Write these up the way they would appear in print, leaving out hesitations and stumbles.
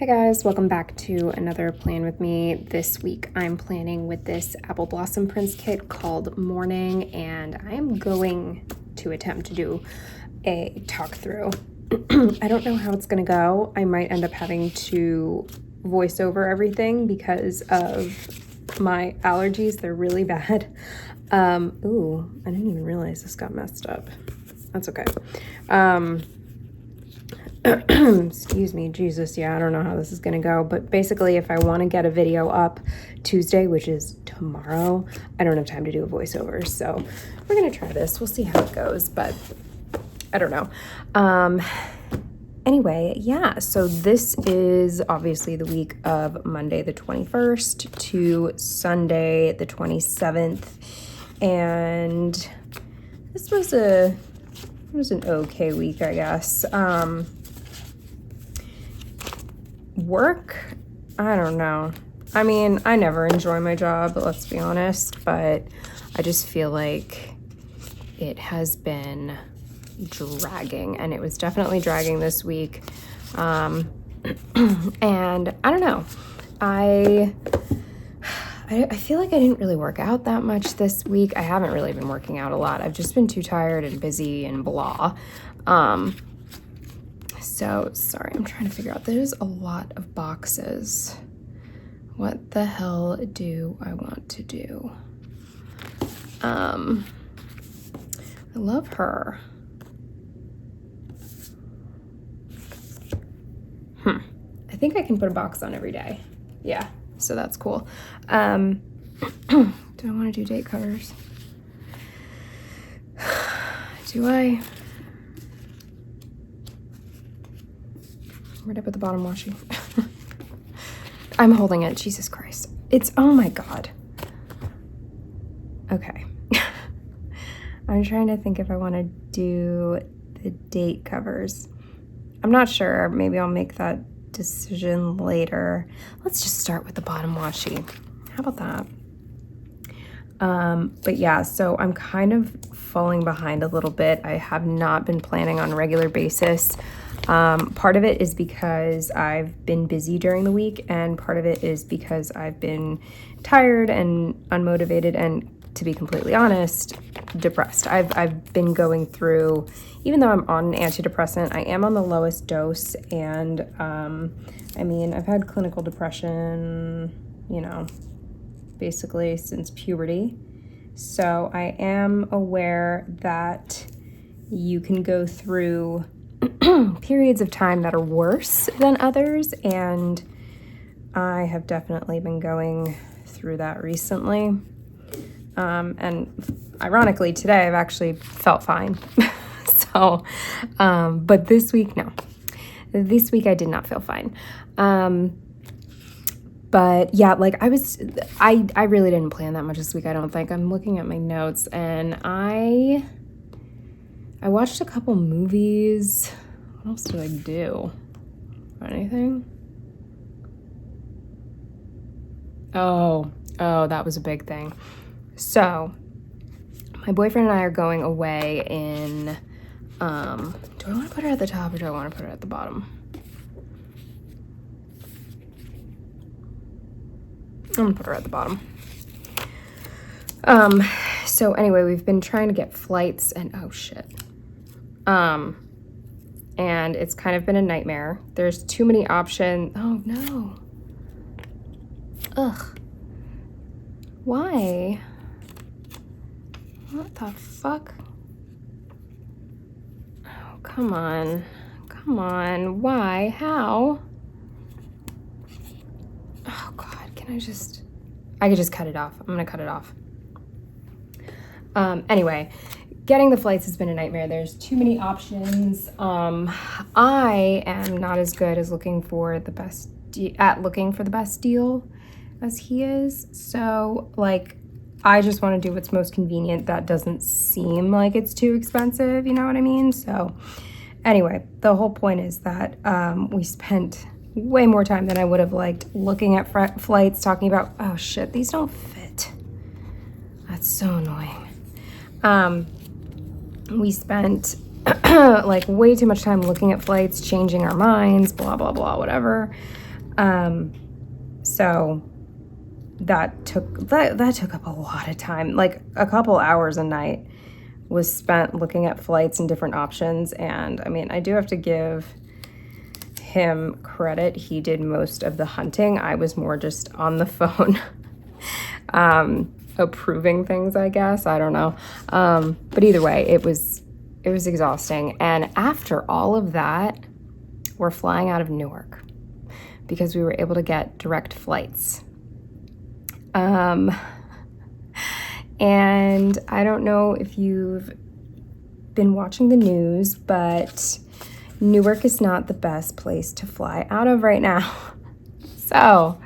Hi guys, welcome back to another plan with me. This week I'm planning with this apple blossom prints kit called Morning, and I am going to attempt to do a talk through. I don't know how it's gonna go. I might end up having to voice over everything because of my allergies. They're really bad. Ooh, I didn't even realize this got messed up. That's okay. Excuse me, Jesus, yeah, I don't know how this is gonna go, but basically if I want to get a video up Tuesday, which is tomorrow, I don't have time to do a voiceover, so we're gonna try this. We'll see how it goes, but I don't know. Anyway, yeah, so this is obviously the week of Monday the 21st to Sunday the 27th, and this was an okay week, I guess. Work, I don't know. I mean, I never enjoy my job, let's be honest, but I just feel like it has been dragging, and it was definitely dragging this week. And I don't know. I feel like I didn't really work out that much this week. I haven't really been working out a lot. I've just been too tired and busy and blah. So, sorry, I'm trying to figure out. There's a lot of boxes. What the hell do I want to do? I love her. I think I can put a box on every day. Yeah, so that's cool. Do I want to do date covers? Do I? Where'd I put the bottom washi? I'm holding it. Jesus Christ. Oh my God. Okay. I'm trying to think if I want to do the date covers. I'm not sure. Maybe I'll make that decision later. Let's just start with the bottom washi. How about that? But yeah, so I'm kind of falling behind a little bit. I have not been planning on a regular basis. Part of it is because I've been busy during the week, and part of it is because I've been tired and unmotivated and, to be completely honest, depressed. I've been going through, even though I'm on an antidepressant, I am on the lowest dose, and I mean, I've had clinical depression, basically since puberty. So I am aware that you can go through periods of time that are worse than others, and I have definitely been going through that recently. And ironically, today I've actually felt fine. So, but this week, no. This week I did not feel fine. But yeah, like I really didn't plan that much this week, I don't think. I'm looking at my notes, and I watched a couple movies. What else did I do? Anything? Oh, that was a big thing. So, my boyfriend and I are going away in, do I want to put her at the top or do I want to put her at the bottom? I'm gonna put her at the bottom. So anyway, we've been trying to get flights and, oh shit. And it's kind of been a nightmare. There's too many options. Oh no. Ugh. Why? What the fuck? Oh, come on. Come on. Why? How? Oh God, can I could just cut it off. I'm gonna cut it off. Anyway, getting the flights has been a nightmare. There's too many options. I am not as good as looking for the best deal as he is. So, like, I just want to do what's most convenient that doesn't seem like it's too expensive, you know what I mean? So, anyway, the whole point is that we spent way more time than I would have liked looking at flights, talking about, oh shit, these don't fit. That's so annoying. We spent like way too much time looking at flights, changing our minds, blah, blah, blah, whatever. So that took up a lot of time. Like a couple hours a night was spent looking at flights and different options. And I mean, I do have to give him credit. He did most of the hunting. I was more just on the phone approving things, I guess. I don't know. But either way, it was exhausting. And after all of that, we're flying out of Newark because we were able to get direct flights. And I don't know if you've been watching the news, but Newark is not the best place to fly out of right now. So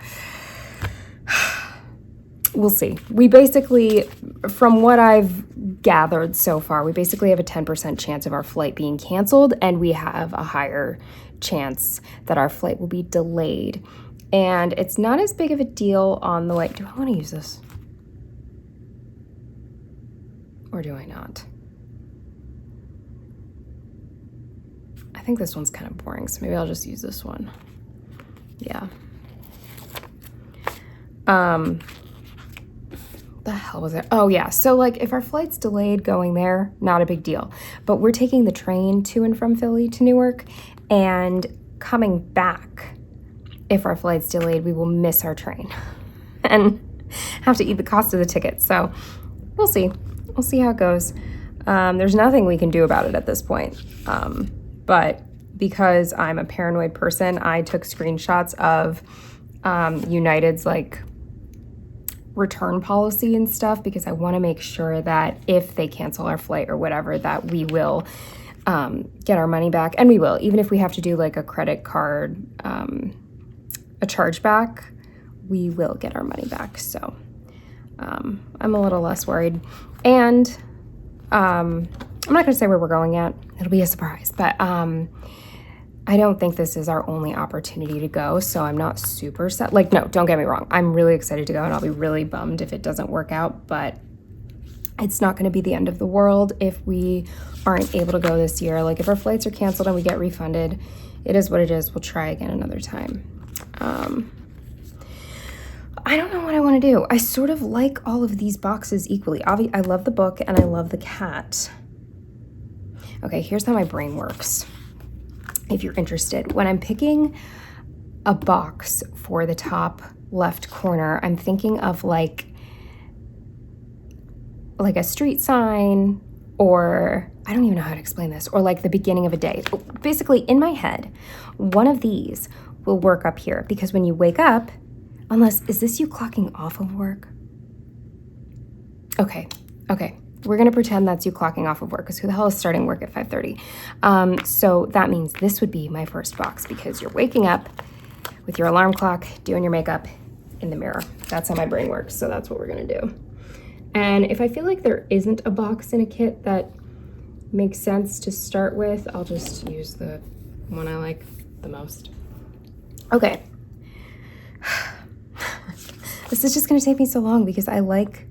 we'll see. We basically, from what I've gathered so far, we basically have a 10% chance of our flight being canceled, and we have a higher chance that our flight will be delayed. And it's not as big of a deal on the way. Do I want to use this? Or do I not? I think this one's kind of boring, so maybe I'll just use this one. Yeah. The hell was it? Oh yeah, so like if our flight's delayed going there, not a big deal. But we're taking the train to and from Philly to Newark, and coming back, if our flight's delayed, we will miss our train and have to eat the cost of the ticket. So we'll see. We'll see how it goes. There's nothing we can do about it at this point. But because I'm a paranoid person, I took screenshots of United's like return policy and stuff, because I want to make sure that if they cancel our flight or whatever, that we will get our money back. And we will, even if we have to do like a credit card, a chargeback, we will get our money back. So I'm a little less worried. And I'm not going to say where we're going yet. It'll be a surprise. But I don't think this is our only opportunity to go, so I'm not super set. Like, no, don't get me wrong. I'm really excited to go, and I'll be really bummed if it doesn't work out, but it's not going to be the end of the world if we aren't able to go this year. Like, if our flights are canceled and we get refunded, it is what it is. We'll try again another time. I don't know what I want to do. I sort of like all of these boxes equally. I love the book, and I love the cat. Okay, here's how my brain works. If you're interested, when I'm picking a box for the top left corner, I'm thinking of like a street sign, or I don't even know how to explain this, or like the beginning of a day. Basically, in my head, one of these will work up here, because when you wake up, is this you clocking off of work? Okay. We're going to pretend that's you clocking off of work, because who the hell is starting work at 5:30? So that means this would be my first box, because you're waking up with your alarm clock, doing your makeup in the mirror. That's how my brain works, so that's what we're going to do. And if I feel like there isn't a box in a kit that makes sense to start with, I'll just use the one I like the most. Okay. This is just going to take me so long, because I like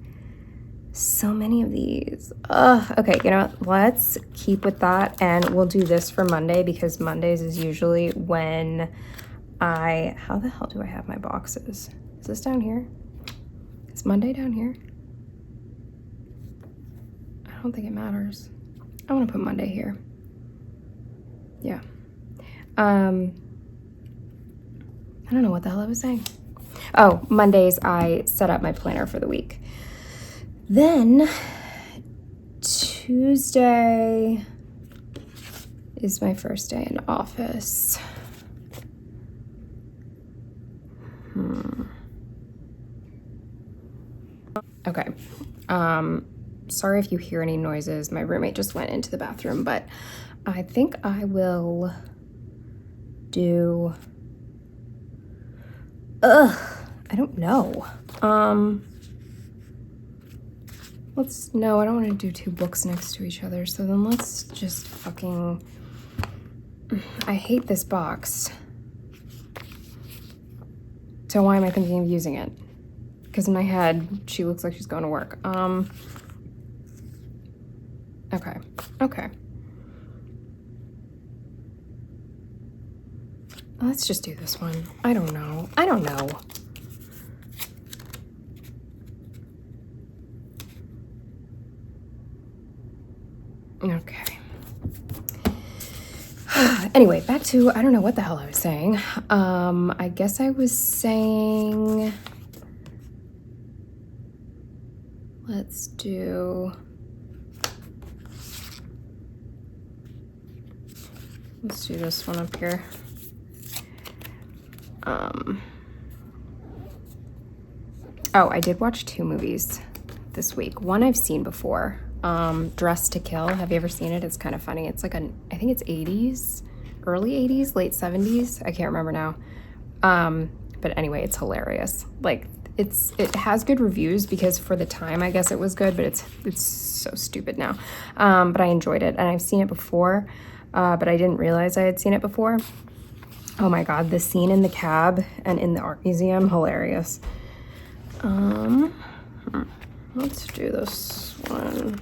so many of these. Okay, you know what? Let's keep with that, and we'll do this for Monday, because Mondays is usually when how the hell do I have my boxes? Is this down here? Is Monday down here? I don't think it matters. I want to put Monday here. Yeah. I don't know what the hell I was saying. Oh, Mondays I set up my planner for the week. Then Tuesday is my first day in office. Okay. Sorry if you hear any noises. My roommate just went into the bathroom, but I think I will do... I don't know. No, I don't want to do two books next to each other, so then let's just fucking... I hate this box. So why am I thinking of using it? Because in my head, she looks like she's going to work. Okay. Let's just do this one. I don't know. I don't know. Okay. Anyway, back to, I don't know what the hell I was saying. I guess I was saying, let's do this one up here. Oh, I did watch 2 movies this week. One I've seen before, Dress to Kill. Have you ever seen it? It's kind of funny. It's like I think it's 80s, early 80s, late 70s. I can't remember now. But anyway, it's hilarious. Like it has good reviews because for the time, I guess it was good, but it's so stupid now. But I enjoyed it, and I've seen it before, but I didn't realize I had seen it before. Oh my God, the scene in the cab and in the art museum, hilarious. Let's do this one.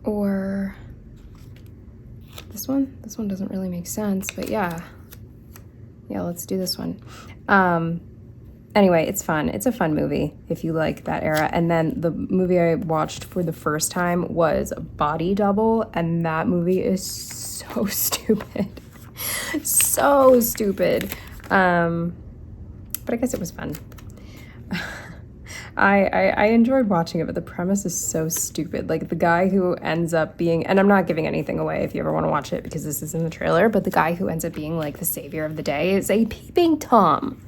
Or this one. This one doesn't really make sense, but yeah, let's do this one. Anyway, it's fun. It's a fun movie if you like that era. And then the movie I watched for the first time was Body Double, and that movie is so stupid. So stupid. But I guess it was fun. I enjoyed watching it, but the premise is so stupid. Like the guy who ends up being, and I'm not giving anything away if you ever want to watch it because this is in the trailer, but the guy who ends up being like the savior of the day is a peeping Tom.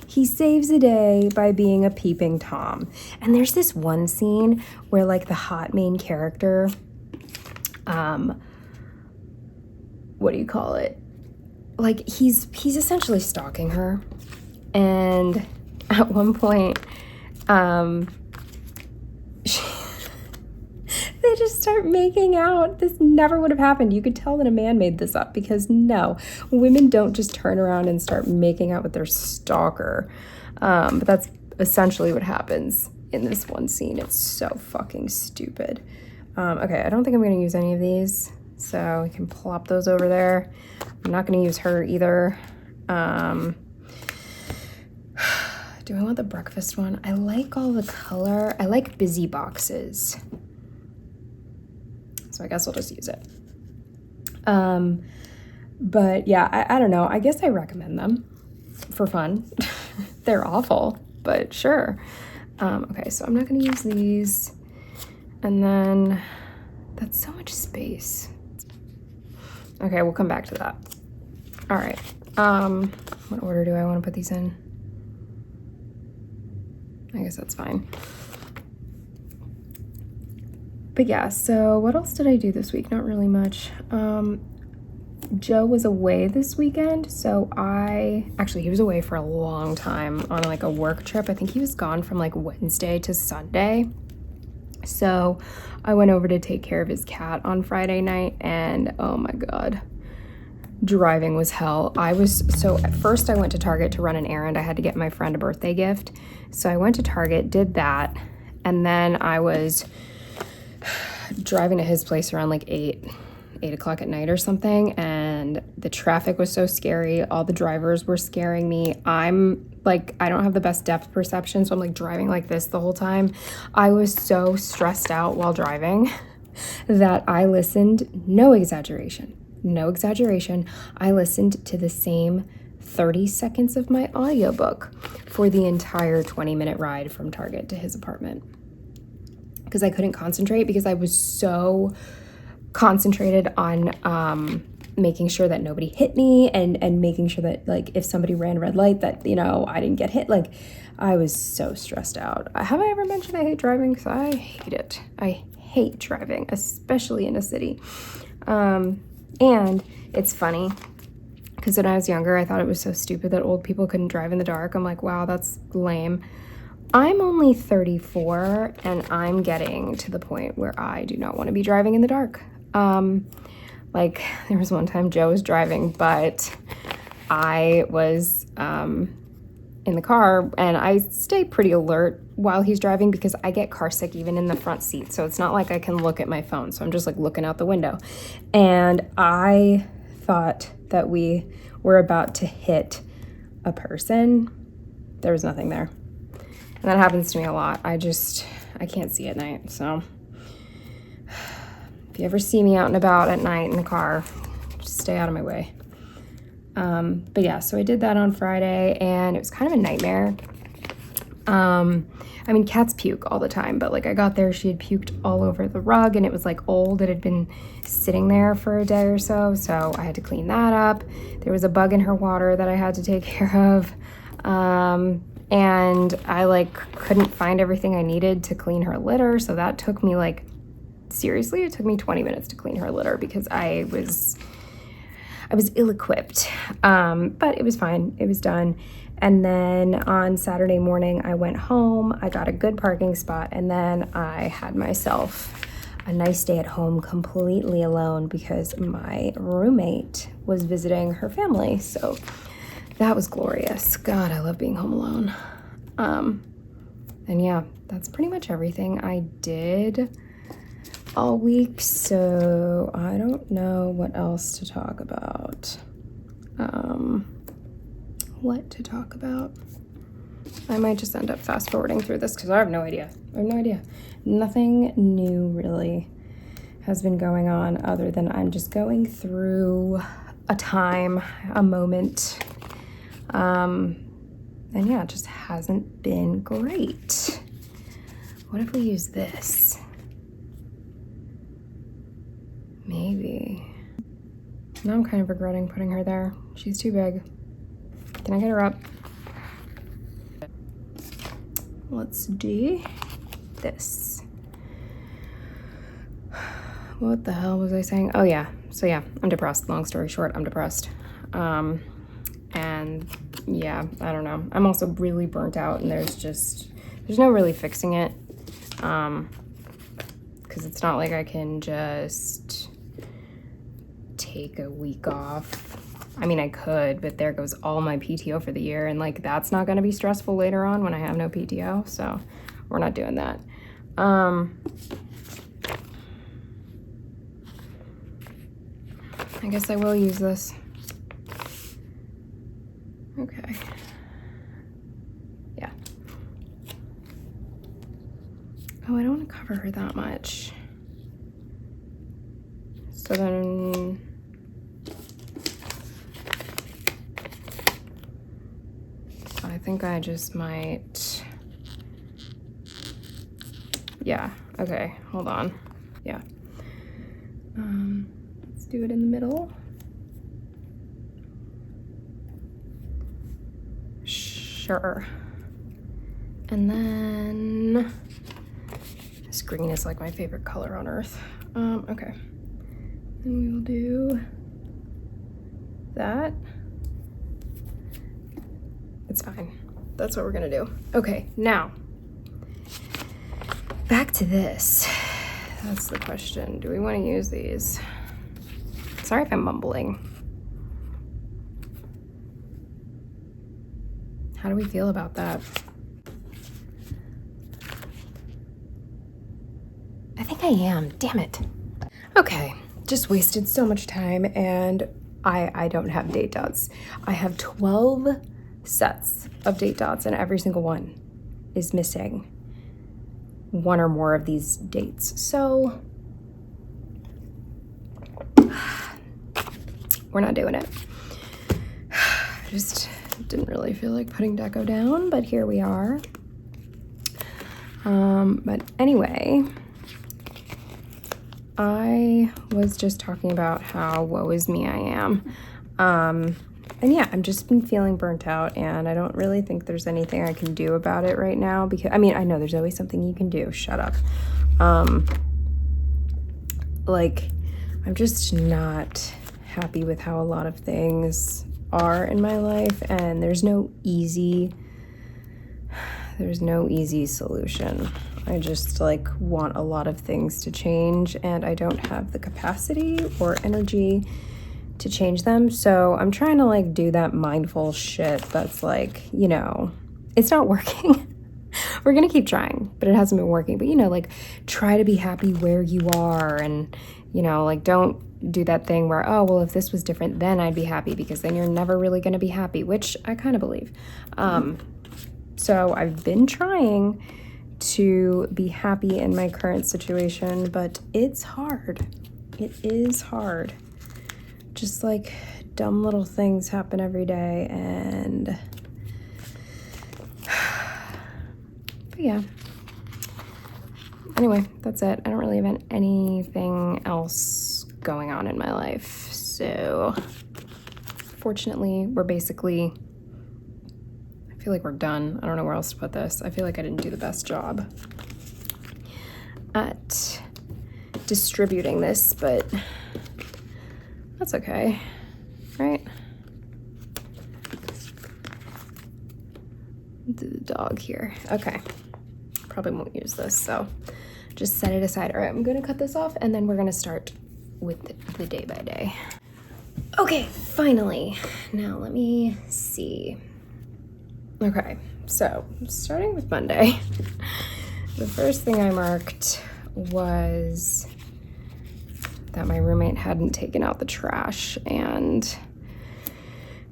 He saves the day by being a peeping Tom. And there's this one scene where like the hot main character, what do you call it? Like he's essentially stalking her. And at one point, they just start making out. This never would have happened. You could tell that a man made this up because no, women don't just turn around and start making out with their stalker. But that's essentially what happens in this one scene. It's so fucking stupid. Okay, I don't think I'm going to use any of these, so we can plop those over there. I'm not going to use her either. Do I want the breakfast one? I like all the color. I like busy boxes. So I guess I'll just use it. But yeah, I don't know. I guess I recommend them for fun. They're awful, but sure. Okay, so I'm not going to use these. And then that's so much space. Okay, we'll come back to that. All right. What order do I want to put these in? I guess that's fine. But yeah, so what else did I do this week? Not really much. Joe was away this weekend, so he was away for a long time on like a work trip. I think he was gone from like Wednesday to Sunday. So I went over to take care of his cat on Friday night, and oh my God, driving was hell. So at first I went to Target to run an errand. I had to get my friend a birthday gift. So I went to Target, did that, and then I was driving to his place around like 8 o'clock at night or something, and the traffic was so scary. All the drivers were scaring me. I'm like, I don't have the best depth perception, so I'm like driving like this the whole time. I was so stressed out while driving that I listened, no exaggeration, I listened to the same 30 seconds of my audiobook for the entire 20-minute ride from Target to his apartment. Because I couldn't concentrate, because I was so concentrated on making sure that nobody hit me and making sure that like if somebody ran red light that, you know, I didn't get hit. Like I was so stressed out. Have I ever mentioned I hate driving? Because I hate it. I hate driving, especially in a city. And it's funny because when I was younger, I thought it was so stupid that old people couldn't drive in the dark. I'm like, wow, that's lame. I'm only 34 and I'm getting to the point where I do not want to be driving in the dark. Like there was one time Joe was driving, but I was in the car, and I stay pretty alert while he's driving because I get car sick even in the front seat. So it's not like I can look at my phone. So I'm just like looking out the window. And I thought that we were about to hit a person. There was nothing there. And that happens to me a lot. I can't see at night. So if you ever see me out and about at night in the car, just stay out of my way. But yeah, so I did that on Friday and it was kind of a nightmare. I mean, cats puke all the time, but like I got there, she had puked all over the rug and it was like old. It had been sitting there for a day or so. So I had to clean that up. There was a bug in her water that I had to take care of. And I like couldn't find everything I needed to clean her litter. So that took me like, seriously, it took me 20 minutes to clean her litter because I was ill-equipped, but it was fine. It was done. And then on Saturday morning, I went home. I got a good parking spot, and then I had myself a nice day at home completely alone because my roommate was visiting her family. So that was glorious. God, I love being home alone. And yeah, that's pretty much everything I did all week, so I don't know what else to talk about. What to talk about? I might just end up fast forwarding through this because I have no idea. Nothing new really has been going on other than I'm just going through a moment. And yeah, it just hasn't been great. What if we use this? Maybe. Now I'm kind of regretting putting her there. She's too big. Can I get her up? Let's do this. What the hell was I saying? Oh yeah. So yeah, I'm depressed. Long story short, I'm depressed. And yeah, I don't know. I'm also really burnt out and there's no really fixing it. Because it's not like I can just take a week off. I mean, I could, but there goes all my PTO for the year, and like that's not going to be stressful later on when I have no PTO, so we're not doing that. I guess I will use this. Okay. Yeah. Oh, I don't want to cover her that much. So then I think I just might, yeah, okay, hold on, yeah. Let's do it in the middle. Sure. And then, this green is like my favorite color on earth. Okay. And we will do that. It's fine. That's what we're gonna do. Okay, now, back to this. That's the question. Do we want to use these? Sorry if I'm mumbling. How do we feel about that? I think I am. Damn it. Okay, just wasted so much time and I don't have date dots. I have 12 sets of date dots and every single one is missing one or more of these dates. So we're not doing it. Just didn't really feel like putting deco down, but here we are. But anyway, I was just talking about how woe is me I am. And yeah, I've just been feeling burnt out and I don't really think there's anything I can do about it right now because, I mean, I know there's always something you can do. Shut up. Like, I'm just not happy with how a lot of things are in my life and there's no easy solution. I just like want a lot of things to change and I don't have the capacity or energy to change them. So I'm trying to like do that mindful shit that's like, you know, it's not working. We're gonna keep trying, but it hasn't been working. But you know, like try to be happy where you are, and you know, like don't do that thing where, oh, well, if this was different, then I'd be happy, because then you're never really gonna be happy, which I kind of believe. So I've been trying to be happy in my current situation, but it's hard. It is hard. Just like dumb little things happen every day, and but yeah. Anyway, that's it. I don't really have anything else going on in my life. So fortunately, we're basically, I feel like we're done. I don't know where else to put this. I feel like I didn't do the best job at distributing this, but that's okay, right? The dog here. Okay. Probably won't use this, so just set it aside. All right, I'm gonna cut this off, and then we're gonna start with the day by day. Okay, finally. Now let me see. Okay, so starting with Monday, the first thing I marked was that my roommate hadn't taken out the trash, and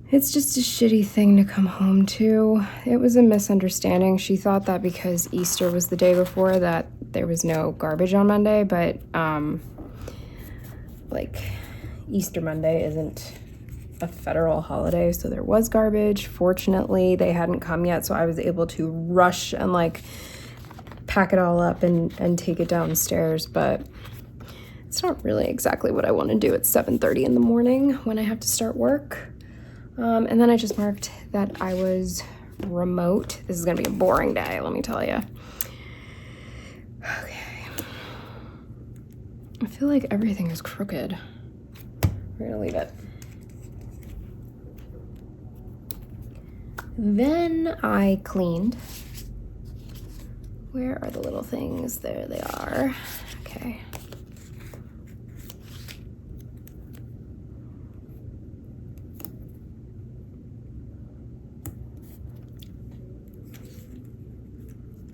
it's just a shitty thing to come home to. It was a misunderstanding. She thought that because Easter was the day before that there was no garbage on Monday, but like Easter Monday isn't a federal holiday, so there was garbage. Fortunately, they hadn't come yet, so I was able to rush and like pack it all up and take it downstairs, but it's not really exactly what I want to do at 7:30 in the morning when I have to start work. And then I just marked that I was remote. This is gonna be a boring day, let me tell you. Okay. I feel like everything is crooked. We're gonna leave it. Then I cleaned. Where are the little things? There they are. Okay.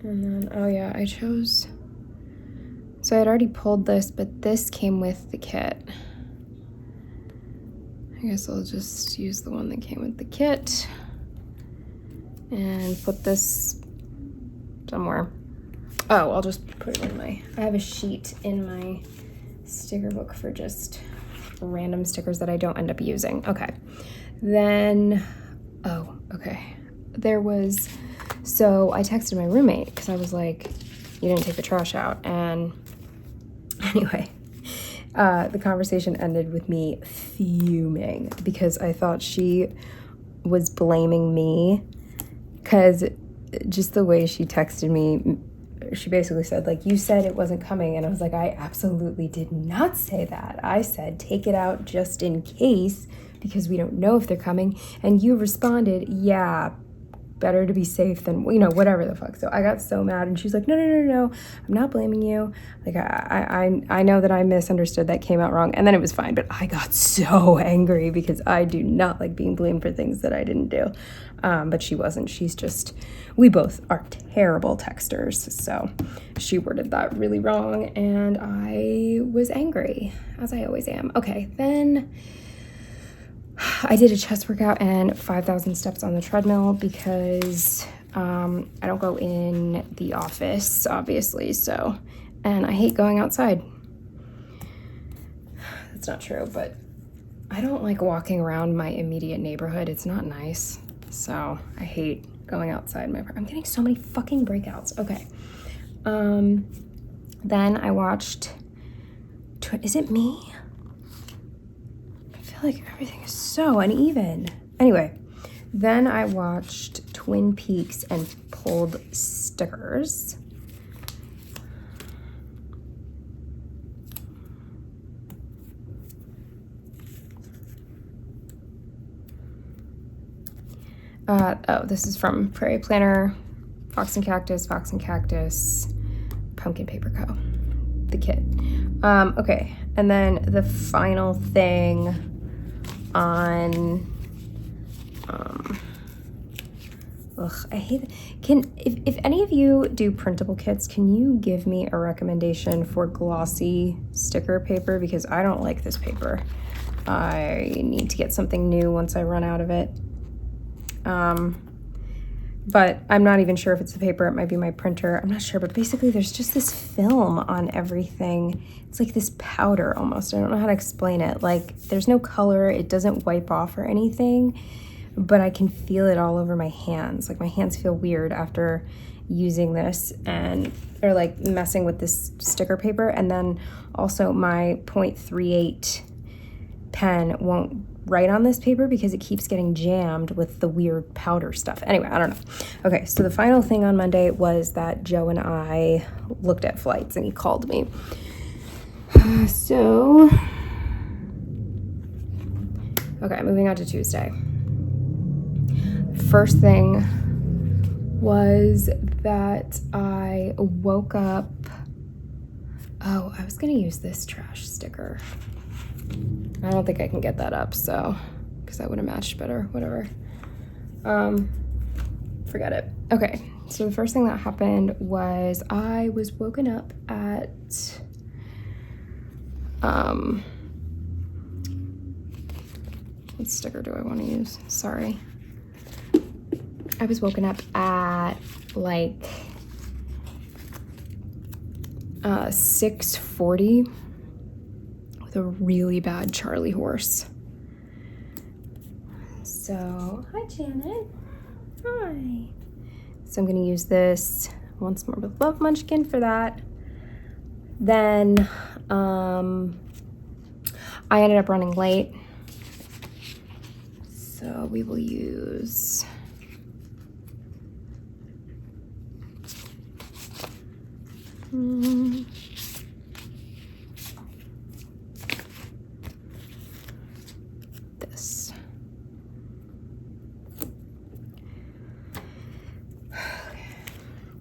And then, oh yeah, I chose, so I had already pulled this, but this came with the kit. I guess I'll just use the one that came with the kit and put this somewhere. Oh, I'll just put it in my, I have a sheet in my sticker book for just random stickers that I don't end up using. Okay, then, oh, okay. There was, so I texted my roommate because I was like, you didn't take the trash out. And anyway, the conversation ended with me fuming because I thought she was blaming me, because just the way she texted me, she basically said, like, you said it wasn't coming. And I was like, I absolutely did not say that. I said, take it out just in case, because we don't know if they're coming. And you responded, yeah, better to be safe than, you know, whatever the fuck. So I got so mad, and she's like, no, I'm not blaming you. Like, I know that I misunderstood, that came out wrong. And then it was fine, but I got so angry because I do not like being blamed for things that I didn't do. But she wasn't. She's just, we both are terrible texters. So she worded that really wrong, and I was angry, as I always am. Okay, then I did a chest workout and 5,000 steps on the treadmill because I don't go in the office, obviously, so, and I hate going outside. That's not true, but I don't like walking around my immediate neighborhood. It's not nice, so I hate going outside my, I'm getting so many fucking breakouts. Okay. Then I watched, is it me? I feel like everything is so uneven. Anyway, then I watched Twin Peaks and pulled stickers. Oh, this is from Prairie Planner, Fox and Cactus, Pumpkin Paper Co., the kit. Okay, and then the final thing on, I hate it. If any of you do printable kits, can you give me a recommendation for glossy sticker paper? Because I don't like this paper. I need to get something new once I run out of it. But I'm not even sure if it's the paper. It might be my printer. I'm not sure, but basically there's just this film on everything. It's like this powder almost. I don't know how to explain it. Like, there's no color. It doesn't wipe off or anything, but I can feel it all over my hands. Like, my hands feel weird after using this or like messing with this sticker paper. And then also my 0.38 pen won't write on this paper because it keeps getting jammed with the weird powder stuff. Anyway, I don't know. Okay, so the final thing on Monday was that Joe and I looked at flights and he called me. So, okay, moving on to Tuesday. First thing was that I woke up. Oh, I was gonna use this trash sticker. I don't think I can get that up, so, because that would have matched better, whatever. Forget it. Okay, so the first thing that happened was I was woken up at, what sticker do I want to use? Sorry. I was woken up at like 6:40 with a really bad Charlie horse. So, hi Janet. Hi. So I'm gonna use this Once More with Love Munchkin for that. Then I ended up running late. So we will use this.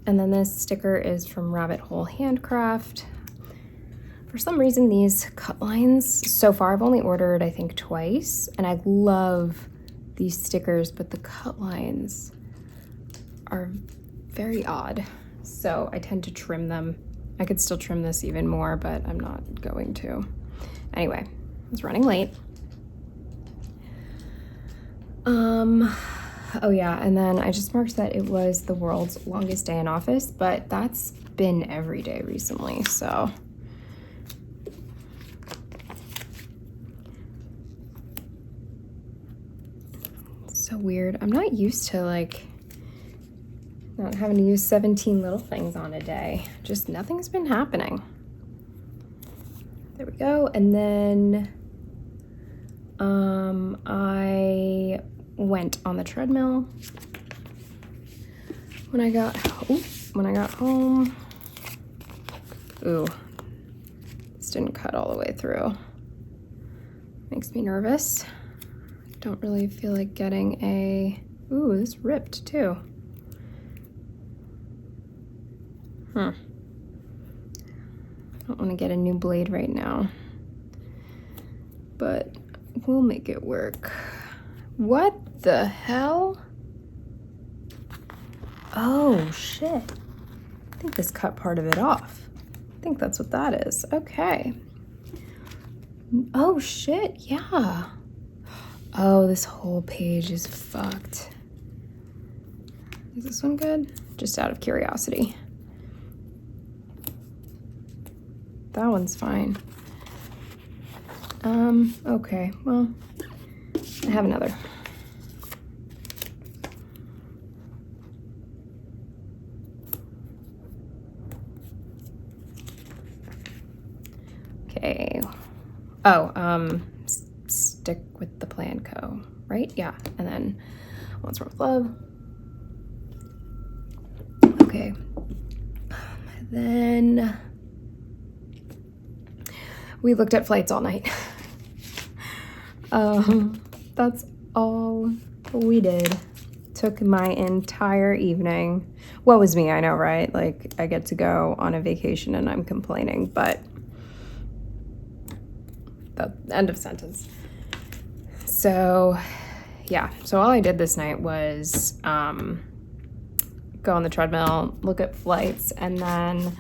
And then this sticker is from Rabbit Hole Handcraft. For some reason, these cut lines, so far I've only ordered, I think, twice, and I love these stickers, but the cut lines are very odd. So I tend to trim them. I could still trim this even more, but I'm not going to. Anyway, I was running late. Oh yeah, and then I just marked that it was the world's longest day in office, but that's been every day recently, so. It's so weird. I'm not used to like not having to use 17 little things on a day. Just nothing's been happening. There we go. And then I went on the treadmill when I got home. Ooh, this didn't cut all the way through. Makes me nervous. Don't really feel like getting a, ooh, this ripped too. I don't want to get a new blade right now, but we'll make it work. What the hell? Oh shit. I think this cut part of it off. I think that's what that is. Okay. Oh shit, yeah. Oh, this whole page is fucked. Is this one good? Just out of curiosity. That one's fine. Okay, well, I have another. Okay. Oh, stick with the plan co, right? Yeah, and then Once More with Love. Okay. Then we looked at flights all night. That's all we did. Took my entire evening. Woe is me, I know, right? Like, I get to go on a vacation and I'm complaining, but the end of sentence. So yeah, so all I did this night was go on the treadmill, look at flights, and then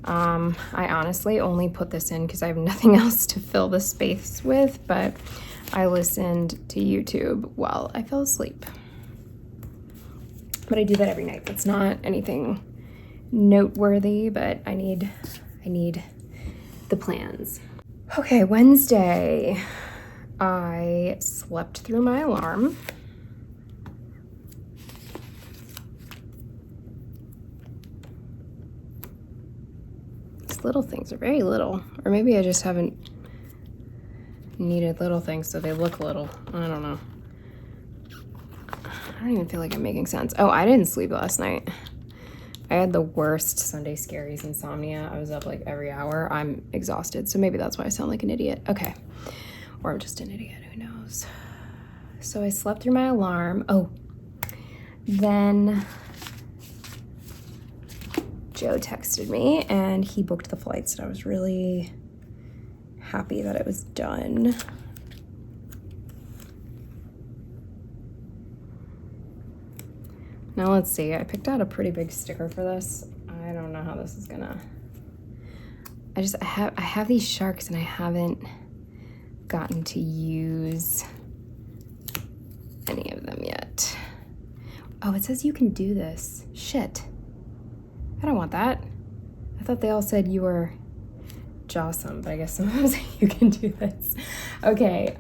I honestly only put this in because I have nothing else to fill the space with, but I listened to YouTube while I fell asleep. But I do that every night. That's not anything noteworthy, but I need the plans. Okay, Wednesday, I slept through my alarm. These little things are very little, or maybe I just haven't needed little things so they look little. I don't know. I don't even feel like I'm making sense. Oh, I didn't sleep last night. I had the worst Sunday scaries insomnia. I was up like every hour. I'm exhausted, so maybe that's why I sound like an idiot. Okay. Or I'm just an idiot, who knows. So I slept through my alarm. Oh, then Joe texted me and he booked the flights, and I was really happy that it was done. Now let's see, I picked out a pretty big sticker for this. I don't know how this is gonna, I have these sharks and I haven't gotten to use any of them yet. Oh, it says you can do this. Shit. I don't want that. I thought they all said you were jawsome, but I guess some of them say you can do this. Okay,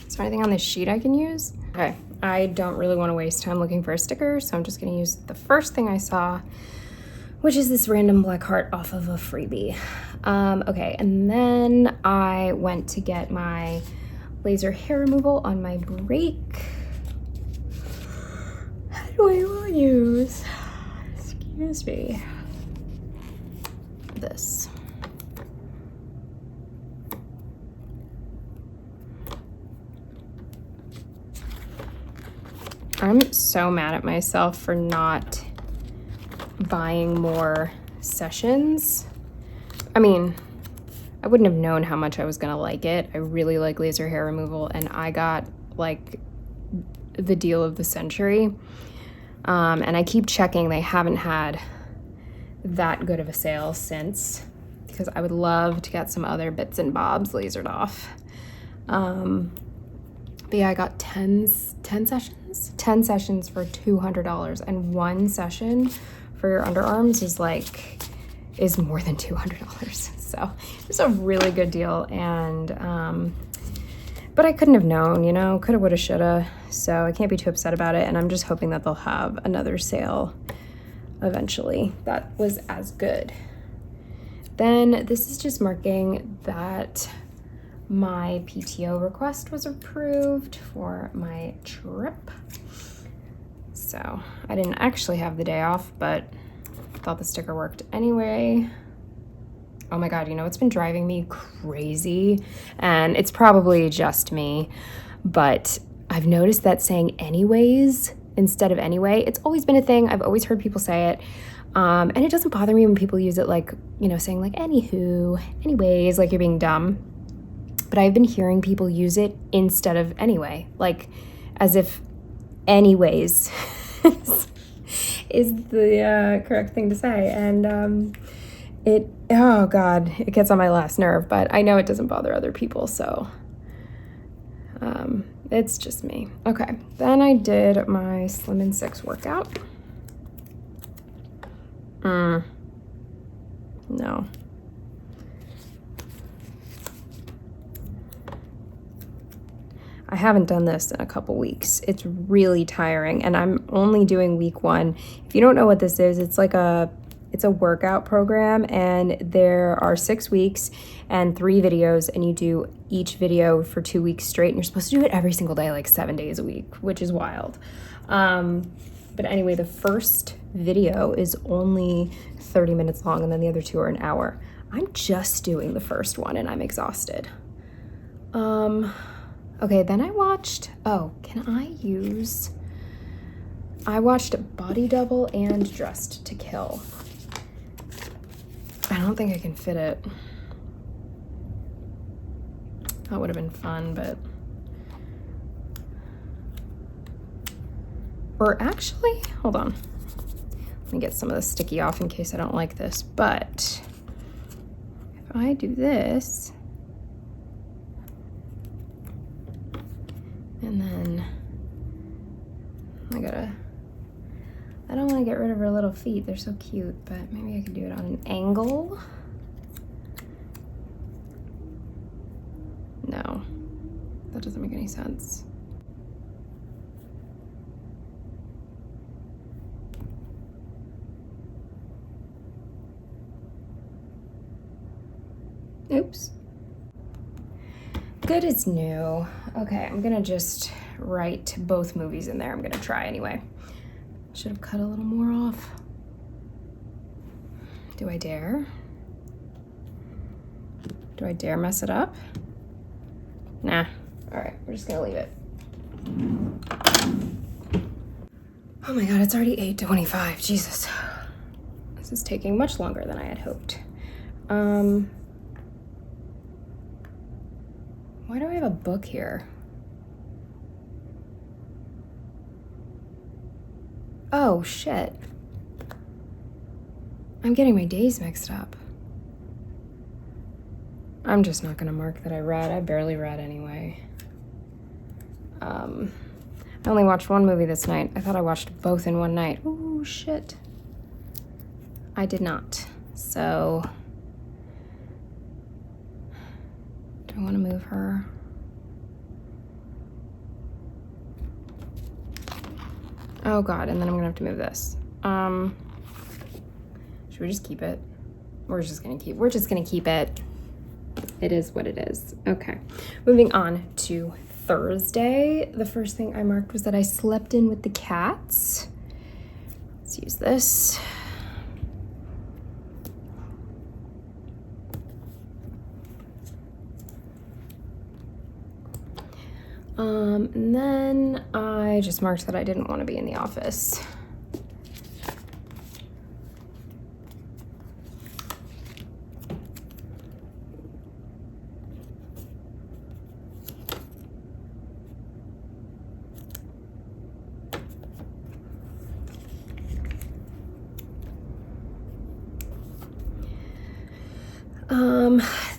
Is there anything on this sheet I can use? Okay, I don't really want to waste time looking for a sticker, so I'm just gonna use the first thing I saw, which is this random black heart off of a freebie. Okay, and then I went to get my laser hair removal on my break. How do I want to use, excuse me, this. I'm so mad at myself for not buying more sessions. I mean, I wouldn't have known how much I was gonna like it. I really like laser hair removal, and I got like the deal of the century. And I keep checking, they haven't had that good of a sale since, because I would love to get some other bits and bobs lasered off. But yeah, I got 10 sessions? 10 sessions for $200, and one session for your underarms is more than $200. So it's a really good deal, and but I couldn't have known, you know, coulda, woulda, shoulda. So I can't be too upset about it, and I'm just hoping that they'll have another sale eventually that was as good. Then this is just marking that my PTO request was approved for my trip. So I didn't actually have the day off, but thought the sticker worked anyway. Oh my God, you know, it's been driving me crazy, and it's probably just me, but I've noticed that saying anyways instead of anyway, it's always been a thing. I've always heard people say it. And it doesn't bother me when people use it like, you know, saying like anywho, anyways, like you're being dumb. But I've been hearing people use it instead of anyway, like as if anyways is the correct thing to say. And oh God, it gets on my last nerve, but I know it doesn't bother other people, so it's just me. Okay, then I did my Slim in 6 workout. No. I haven't done this in a couple weeks. It's really tiring, and I'm only doing week 1. If you don't know what this is, it's a workout program, and there are 6 weeks and 3 videos, and you do each video for 2 weeks straight, and you're supposed to do it every single day, like 7 days a week, which is wild. But anyway, the first video is only 30 minutes long, and then the other 2 are an hour. I'm just doing the first one, and I'm exhausted. Okay, then I watched, I watched Body Double and Dressed to Kill. I don't think I can fit it. That would have been fun, but... Or actually, hold on. Let me get some of the sticky off in case I don't like this. But if I do this, and then I don't want to get rid of her little feet. They're so cute, but maybe I could do it on an angle. No, that doesn't make any sense. Oops. Good as new. Okay, I'm gonna just write both movies in there. I'm gonna try anyway. Should have cut a little more off. Do I dare? Do I dare mess it up? Nah. All right, we're just gonna leave it. Oh my God, it's already 8:25. Jesus. This is taking much longer than I had hoped. Why do I have a book here? Oh, shit. I'm getting my days mixed up. I'm just not gonna mark that I read. I barely read anyway. I only watched one movie this night. I thought I watched both in one night. Ooh, shit. I did not. So, do I want to move her? Oh God, and then I'm gonna have to move this. Should we just keep it? We're just gonna keep it. It is what it is. Okay, moving on to Thursday. The first thing I marked was that I slept in with the cats. Let's use this. And then I just marked that I didn't want to be in the office.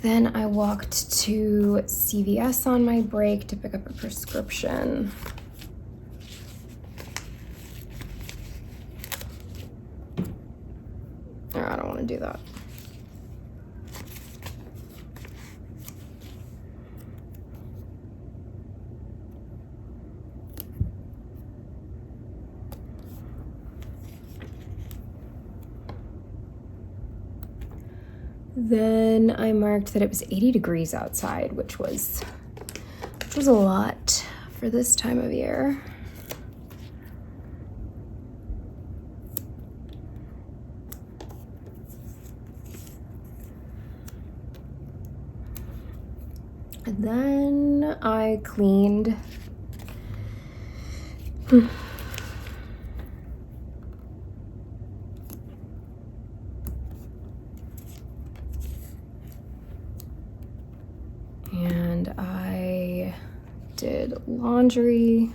Then I walked to CVS on my break to pick up a prescription. Oh, I don't want to do that. Then I marked that it was 80 degrees outside, which was a lot for this time of year. And then I cleaned. And I did laundry.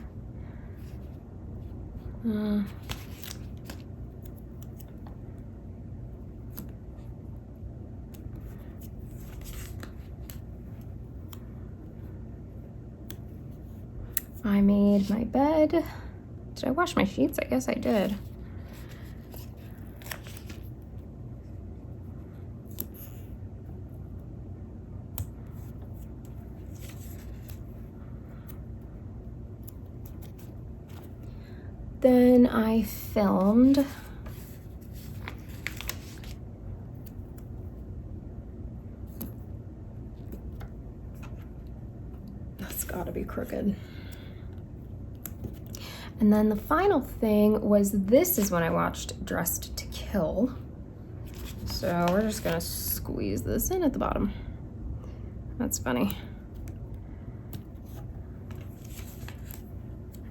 I made my bed. Did I wash my sheets? I guess I did. Then I filmed. That's gotta be crooked. And then the final thing was, this is when I watched Dressed to Kill. So we're just gonna squeeze this in at the bottom. That's funny.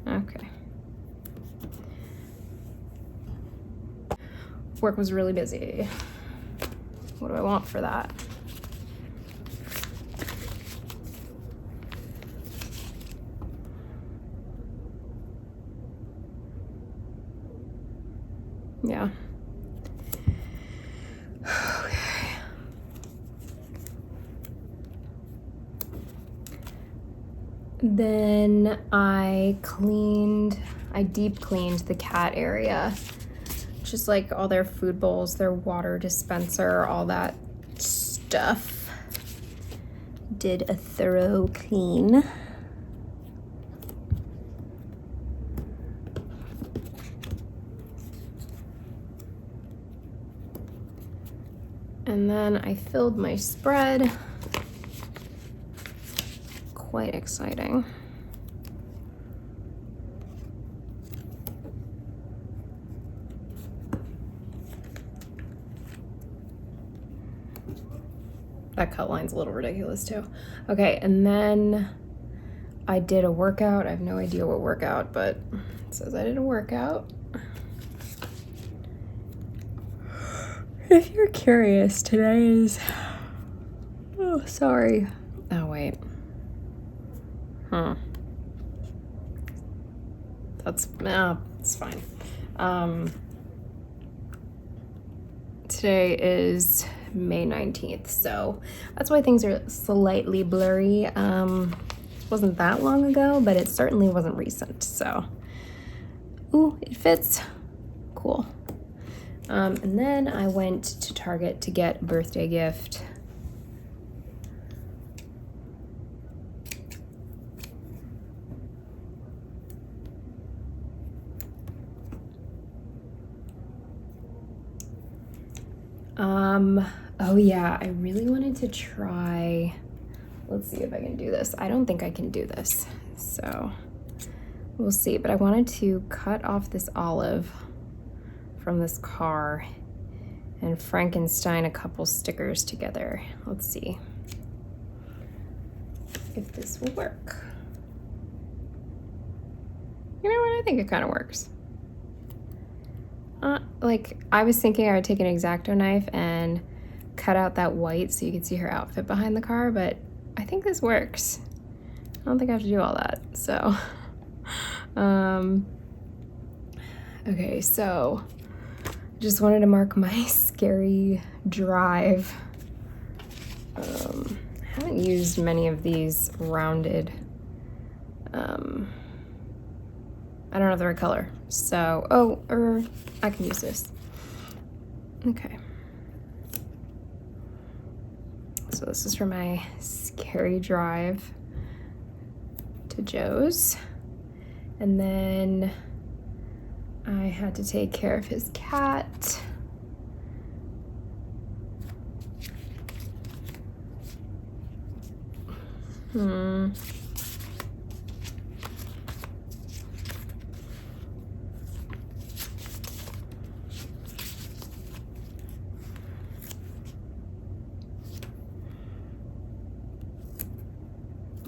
Okay. Work was really busy. What do I want for that? Yeah. Then I deep cleaned the cat area. Just like all their food bowls, their water dispenser, all that stuff. Did a thorough clean. And then I filled my spread. Quite exciting. That cut line's a little ridiculous too. Okay, and then I did a workout. I have no idea what workout, but it says I did a workout. If you're curious, today is, oh, sorry. Oh, wait. It's fine. Today is May 19th, so that's why things are slightly blurry. It wasn't that long ago, but it certainly wasn't recent, so. Ooh, it fits. Cool. And then I went to Target to get a birthday gift. Oh yeah, I really wanted to try, let's see if I can do this. I don't think I can do this, so we'll see. But I wanted to cut off this olive from this car and Frankenstein a couple stickers together. Let's see if this will work. You know what? I think it kind of works. Like, I was thinking I would take an X-Acto knife and cut out that white so you can see her outfit behind the car, but I think this works. I don't think I have to do all that, so. Okay, so just wanted to mark my scary drive. I haven't used many of these rounded, I don't have the right color, so, I can use this. Okay. So this is for my scary drive to Joe's. And then I had to take care of his cat.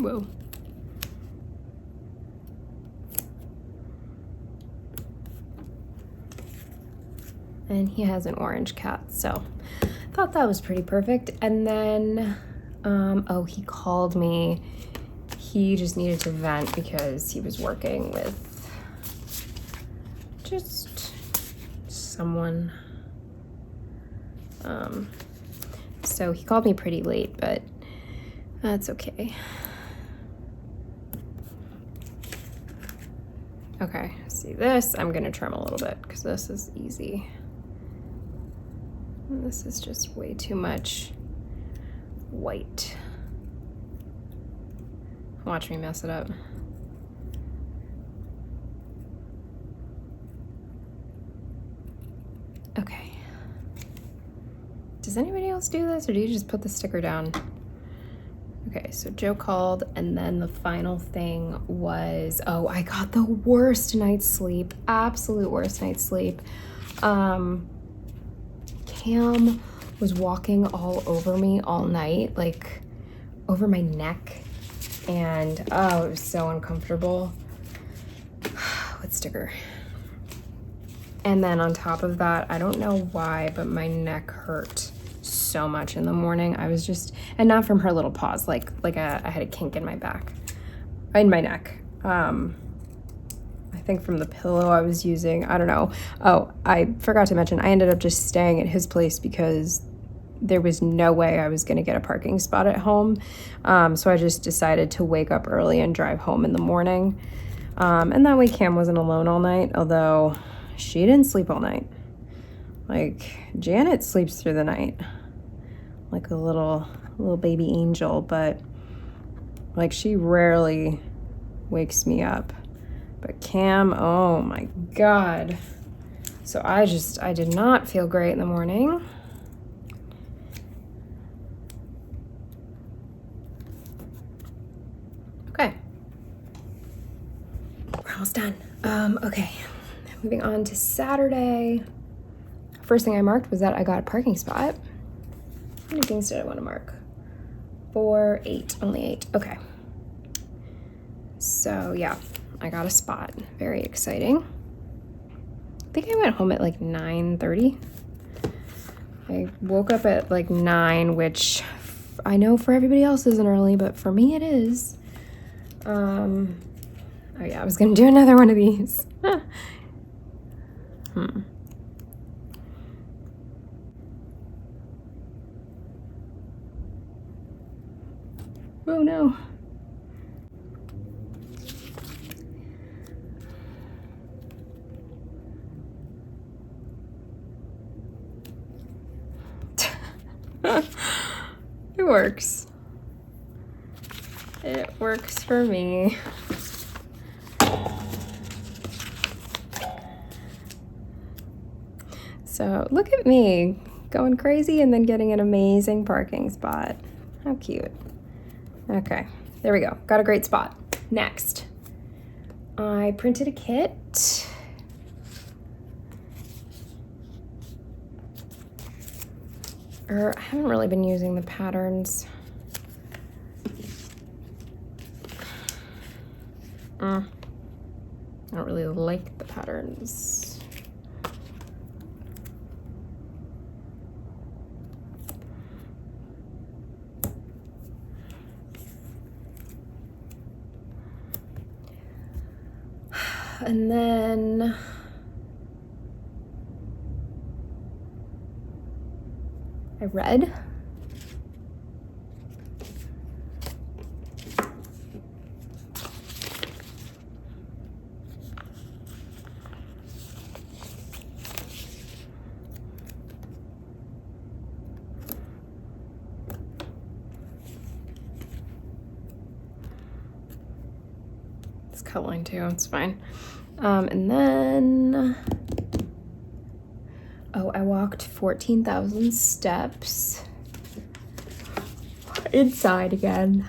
Whoa. And he has an orange cat, so thought that was pretty perfect. And then, oh, he called me. He just needed to vent because he was working with just someone. So he called me pretty late, but that's okay. Okay, see this, I'm gonna trim a little bit because this is easy. And this is just way too much white. Watch me mess it up. Okay. Does anybody else do this, or do you just put the sticker down? Okay, so Joe called, and then the final thing was, oh, I got the worst night's sleep, absolute worst night's sleep. Cam was walking all over me all night, like over my neck, and oh, it was so uncomfortable. What sticker? And then on top of that, I don't know why, but my neck hurt so much in the morning. I was just, and not from her little paws, I had a kink in my back, in my neck. I think from the pillow I was using. I don't know. Oh, I forgot to mention, I ended up just staying at his place because there was no way I was going to get a parking spot at home. So I just decided to wake up early and drive home in the morning. And that way Cam wasn't alone all night, although she didn't sleep all night. Like, Janet sleeps through the night like a little baby angel, but like she rarely wakes me up. But Cam, oh my God. So I did not feel great in the morning. Okay. We're almost done. Okay. Moving on to Saturday. First thing I marked was that I got a parking spot. How many things did I want to mark? 4, 8, only 8. Okay. So yeah, I got a spot. Very exciting. I think I went home at like 9:30. I woke up at like 9, which I know for everybody else isn't early, but for me it is. Oh yeah, I was gonna do another one of these. Oh no. It works. It works for me. So look at me going crazy and then getting an amazing parking spot. How cute. Okay, there we go. Got a great spot. Next, I printed a kit. I haven't really been using the patterns. I don't really like the patterns. And then I read. It's cut line too, it's fine. And then, oh, I walked 14,000 steps inside again.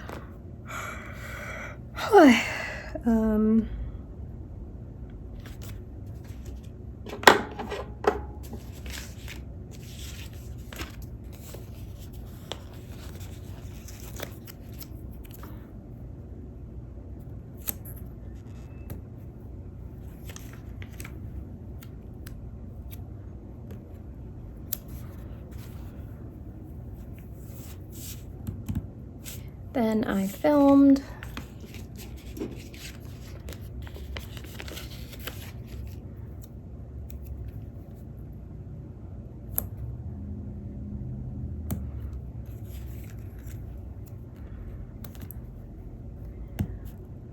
Then I filmed.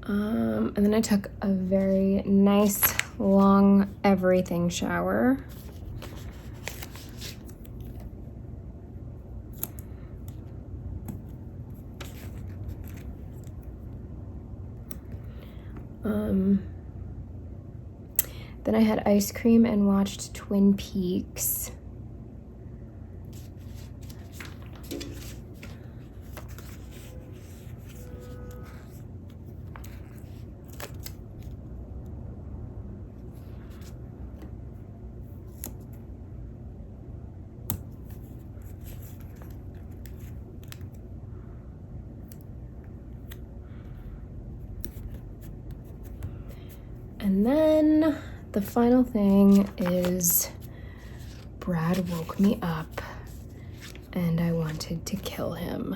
And then I took a very nice, long everything shower. Then I had ice cream and watched Twin Peaks. And then the final thing is Brad woke me up and I wanted to kill him.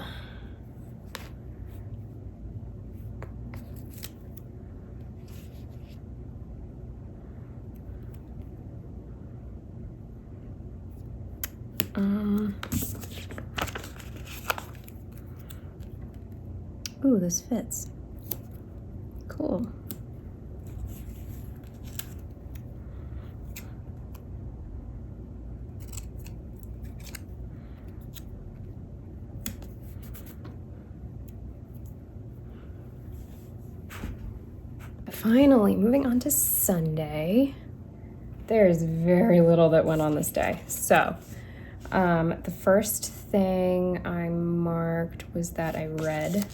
Ooh, this fits. Cool. Finally, moving on to Sunday. There's very little that went on this day. So, the first thing I marked was that I read.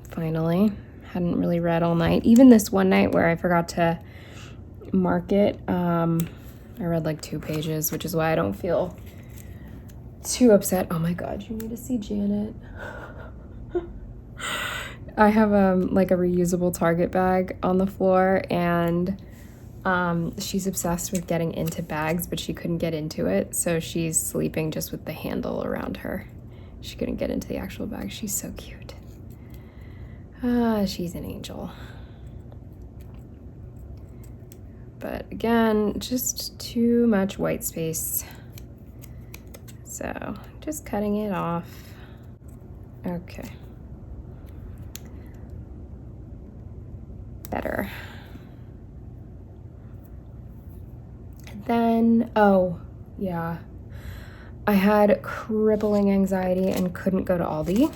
Finally, hadn't really read all night. Even this one night where I forgot to mark it, I read like 2 pages, which is why I don't feel too upset. Oh my God, you need to see Janet. I have like a reusable Target bag on the floor, and she's obsessed with getting into bags, but she couldn't get into it, so she's sleeping just with the handle around her. She couldn't get into the actual bag. She's so cute. She's an angel. But again, just too much white space. So just cutting it off. Okay. Better. And then, oh, yeah. I had crippling anxiety and couldn't go to Aldi.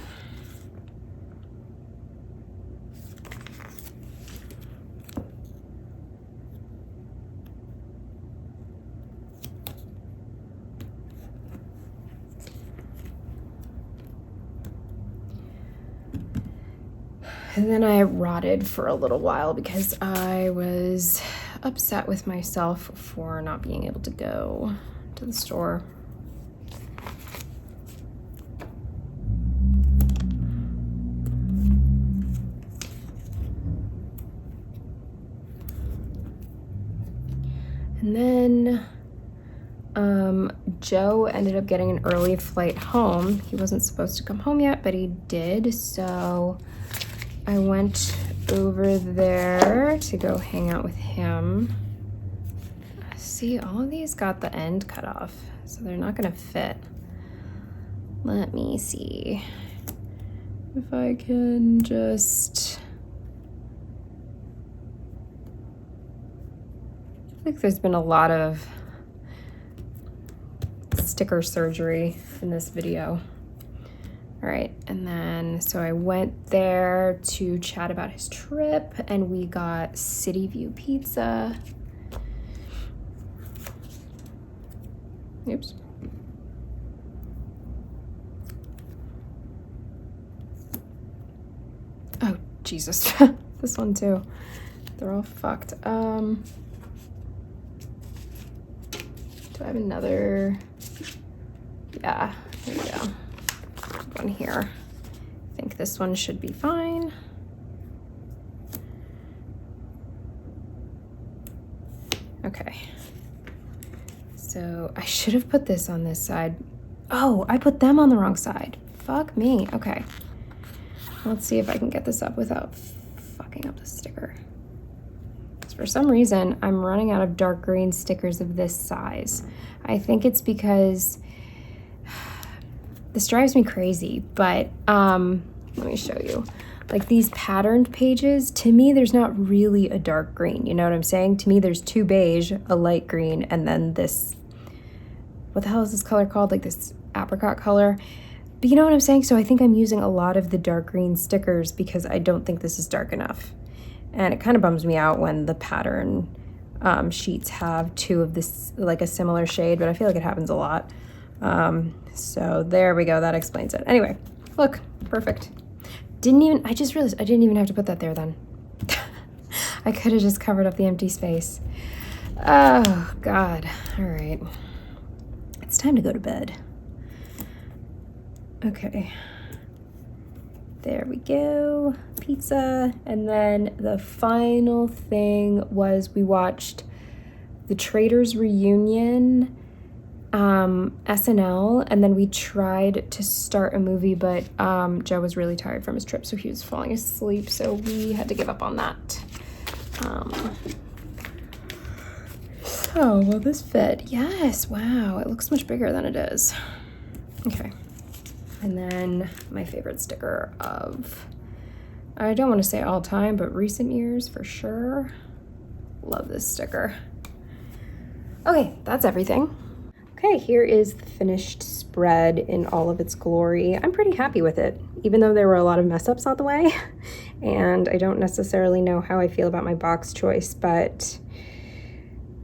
And then I rotted for a little while because I was upset with myself for not being able to go to the store. And then Joe ended up getting an early flight home. He wasn't supposed to come home yet, but he did, so I went over there to go hang out with him. See, all of these got the end cut off, so they're not gonna fit. Let me see if I can just... I feel like there's been a lot of sticker surgery in this video. All right, and then, so I went there to chat about his trip, and we got City View pizza. Oops. Oh, Jesus. This one too. They're all fucked. Do I have another? Yeah, here we go. One here. I think this one should be fine. Okay. So I should have put this on this side. Oh, I put them on the wrong side. Fuck me. Okay. Let's see if I can get this up without fucking up the sticker. For some reason, I'm running out of dark green stickers of this size. I think it's because this drives me crazy, but let me show you. Like these patterned pages, to me, there's not really a dark green. You know what I'm saying? To me, there's 2 beige, a light green, and then this, what the hell is this color called? Like this apricot color. But you know what I'm saying? So I think I'm using a lot of the dark green stickers because I don't think this is dark enough. And it kind of bums me out when the pattern sheets have 2 of this, like a similar shade, but I feel like it happens a lot. So there we go, that explains it. Anyway, look, perfect. I just realized I didn't even have to put that there then. I could have just covered up the empty space. Oh, God. All right. It's time to go to bed. Okay. There we go. Pizza. And then the final thing was we watched the Traders Reunion, SNL, and then we tried to start a movie, but Joe was really tired from his trip, so he was falling asleep, so we had to give up on that. Oh, will this fit? Yes, wow, it looks much bigger than it is. Okay, and then my favorite sticker of, I don't want to say all time, but recent years for sure. Love this sticker. Okay, that's everything. Okay, here is the finished spread in all of its glory. I'm pretty happy with it, even though there were a lot of mess ups on the way. And I don't necessarily know how I feel about my box choice, but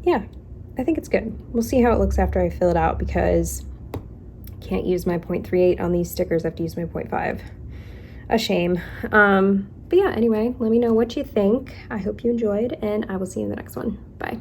yeah, I think it's good. We'll see how it looks after I fill it out because I can't use my 0.38 on these stickers. I have to use my 0.5. A shame. But yeah, anyway, let me know what you think. I hope you enjoyed, and I will see you in the next one. Bye.